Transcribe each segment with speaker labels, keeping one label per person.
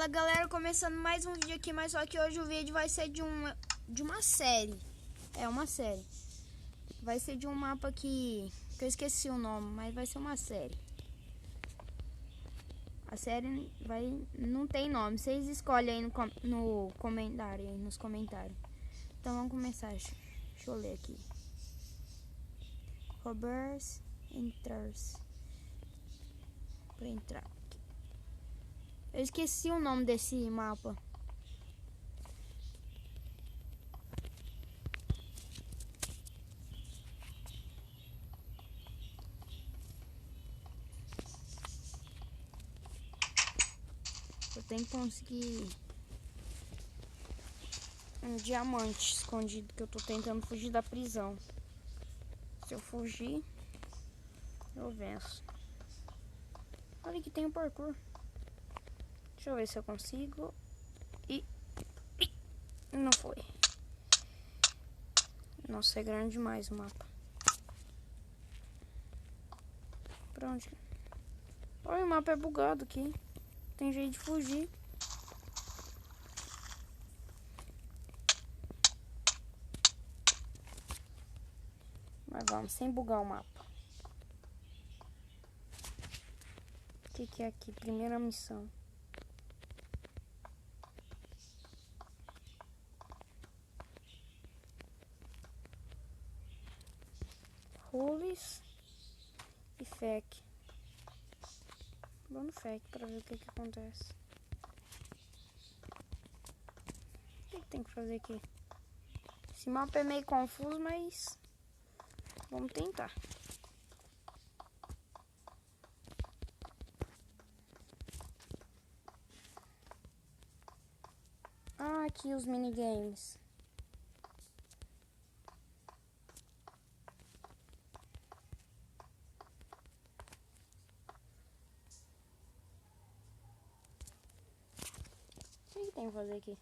Speaker 1: Fala galera, começando mais um vídeo aqui, mas só que hoje o vídeo vai ser de uma série. É uma série. Vai ser de um mapa que eu esqueci o nome, mas vai ser uma série. A série não tem nome, vocês escolhem aí no comentário, aí nos comentários. Então vamos começar, deixa eu ler aqui. Roberts Enters. Pra entrar aqui. Eu esqueci o nome desse mapa. Eu tenho que conseguir um diamante escondido, que eu tô tentando fugir da prisão. Se eu fugir, eu venço. Olha que tem um parkour. Deixa eu ver se eu consigo. E não foi. Nossa, é grande demais o mapa. Pra onde? Olha, o mapa é bugado aqui. Tem jeito de fugir. Mas vamos, sem bugar o mapa. O que é aqui? Primeira missão. Rules e FEC. Vou no FEC pra ver o que acontece. O que tem que fazer aqui? Esse mapa é meio confuso, mas vamos tentar. Ah, aqui os minigames. O que tem que fazer aqui?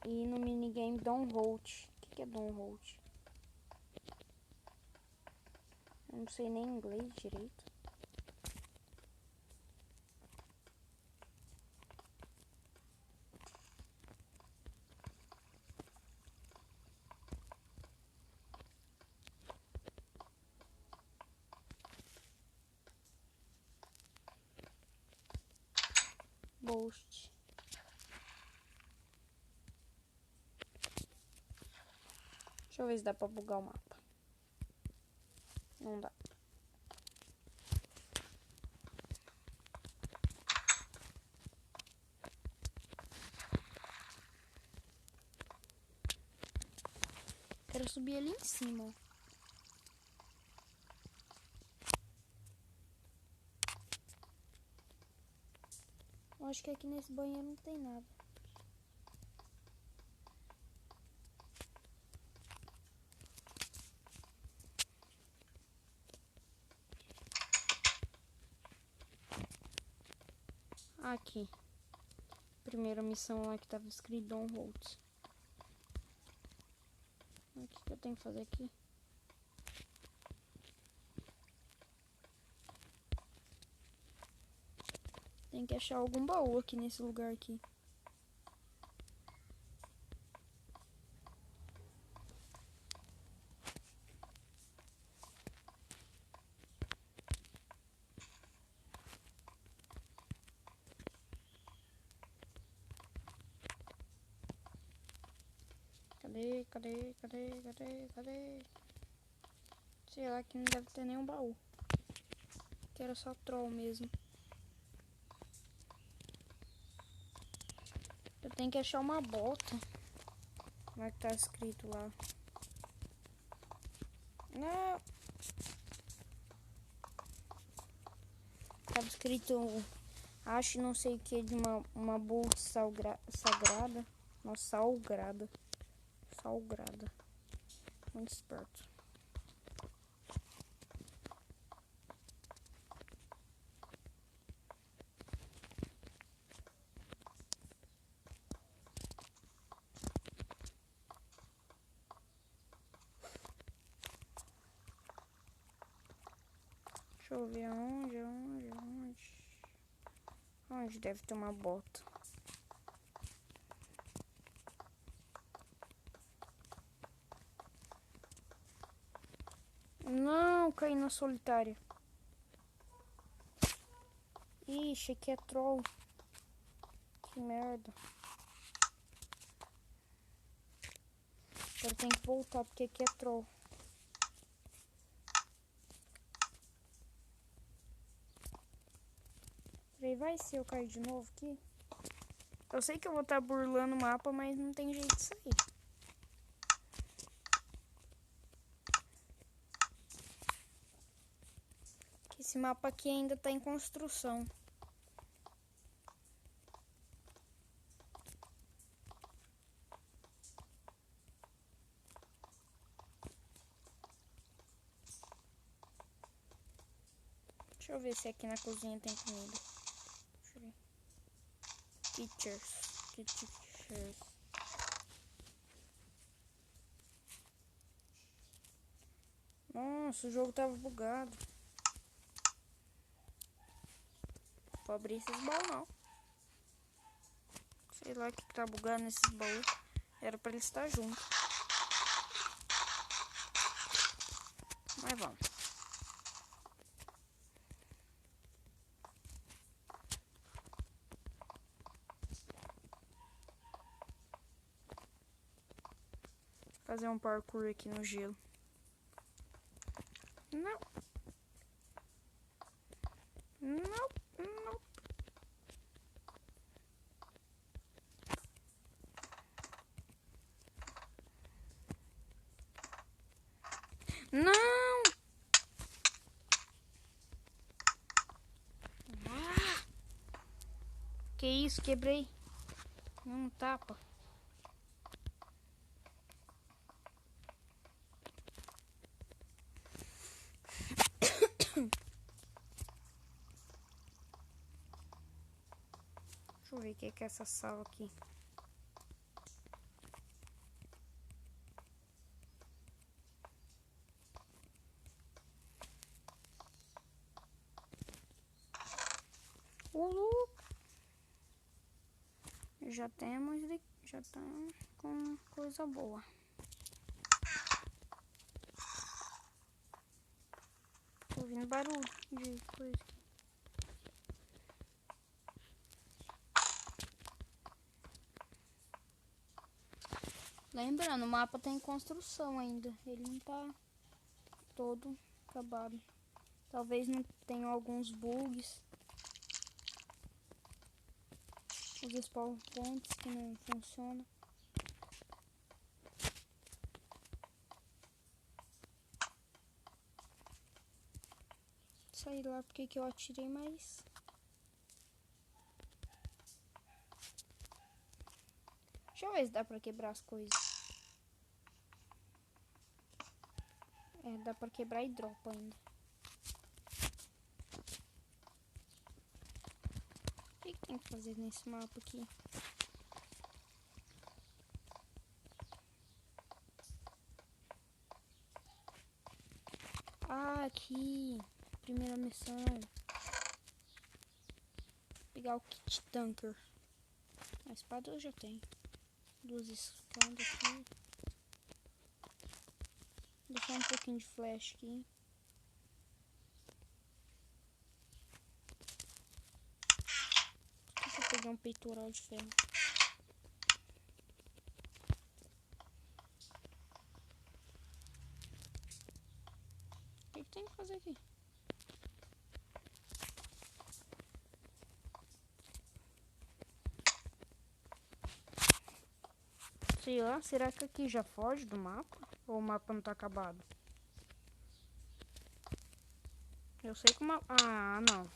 Speaker 1: E no minigame Don't Hold. O que é Don't Hold? Eu não sei nem inglês direito. Boost. Deixa eu ver se dá pra bugar o mapa. Não dá. Quero subir ali em cima. Eu acho que aqui nesse banheiro não tem nada. Aqui. Primeira missão lá que tava escrito Don't Hold. O que eu tenho que fazer aqui? Tem que achar algum baú aqui nesse lugar aqui. Cadê? Sei lá, que não deve ter nenhum baú. Que era só troll mesmo. Eu tenho que achar uma bota. Como é que tá escrito lá? Não. Tava escrito, acho não sei o que, de uma bolsa sagrada. Nossa, salgrada. Muito esperto. Deixa eu ver aonde. onde deve ter uma bota. Não, caí na solitária. Ixi, aqui é troll. Que merda. Agora tem que voltar porque aqui é troll. Peraí, vai se eu cair de novo aqui. Eu sei que eu vou estar burlando o mapa, mas não tem jeito de sair. Esse mapa aqui ainda tá em construção. Deixa eu ver se aqui na cozinha tem comida. Deixa eu ver. Teachers. Nossa, o jogo tava bugado. Vou abrir esses baús não. Sei lá o que tá bugado nesses baús. Era pra eles estar juntos. Mas vamos. Fazer um parkour aqui no gelo. Não. Não. Não! Ah! Que isso, quebrei. Tapa. Deixa eu ver o que é essa sala aqui. Já tá com coisa boa. Tô ouvindo barulho de coisa aqui. Lembrando, o mapa tá em construção ainda. Ele não tá todo acabado. Talvez não tenha alguns bugs. Os spawn points que não funcionam. Saí lá porque que eu atirei mais. Deixa eu ver se dá pra quebrar as coisas. É, dá pra quebrar e dropa ainda. O que tem que fazer nesse mapa aqui? Ah, aqui. Primeira missão. Pegar o kit tanker. A espada eu já tenho. 2 espadas aqui. Deixar um pouquinho de flash aqui. Deixa eu pegar um peitoral de ferro. O que tem que fazer aqui? Sei lá, será que aqui já foge do mapa? Ou o mapa não tá acabado? Eu sei que o mapa... Ah, não.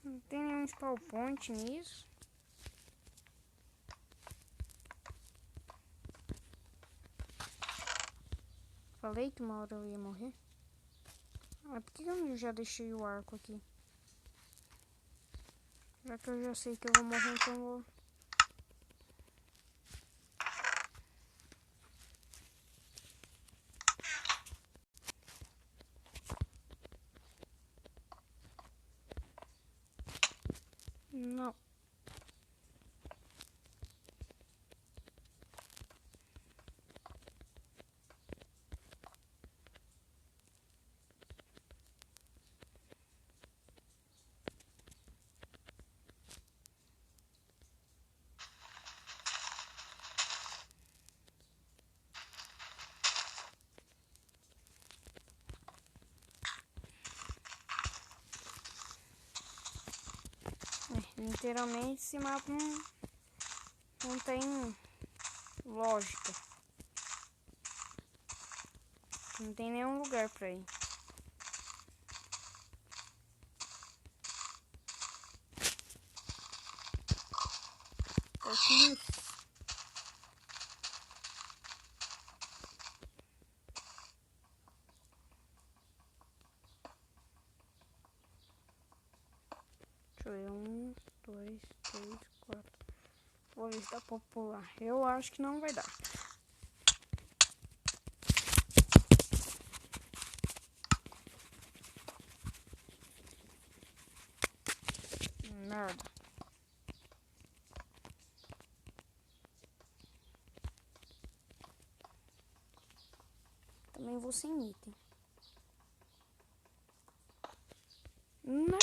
Speaker 1: Não tem nenhum spawn point nisso. Falei que uma hora eu ia morrer. Ah, por que eu já deixei o arco aqui? Já que eu já sei que eu vou morrer, então eu vou... Não. Literalmente esse mapa não tem lógica. Não tem nenhum lugar pra ir. Porquinhos. Deixa eu ver. 1, 2, 3, 4. Vou ver se dá pra pular. Eu acho que não vai dar. Merda. Também vou sem item. Não!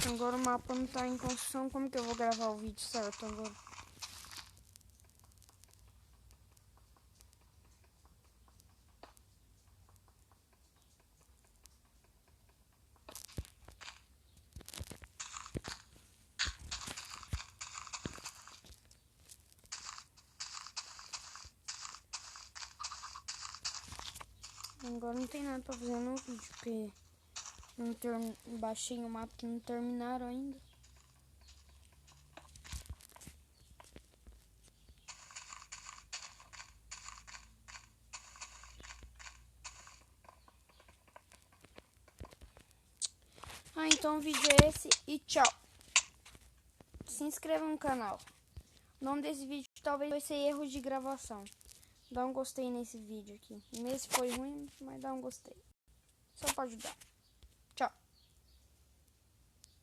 Speaker 1: Agora o mapa não tá em construção. Como que eu vou gravar o vídeo certo agora? Agora não tem nada pra fazer no vídeo, porque não baixei o mapa que não terminaram ainda. Então o vídeo é esse e tchau. Se inscreva no canal. O nome desse vídeo talvez vai ser erro de gravação. Dá um gostei nesse vídeo aqui. Nesse foi ruim, mas dá um gostei. Só pra ajudar.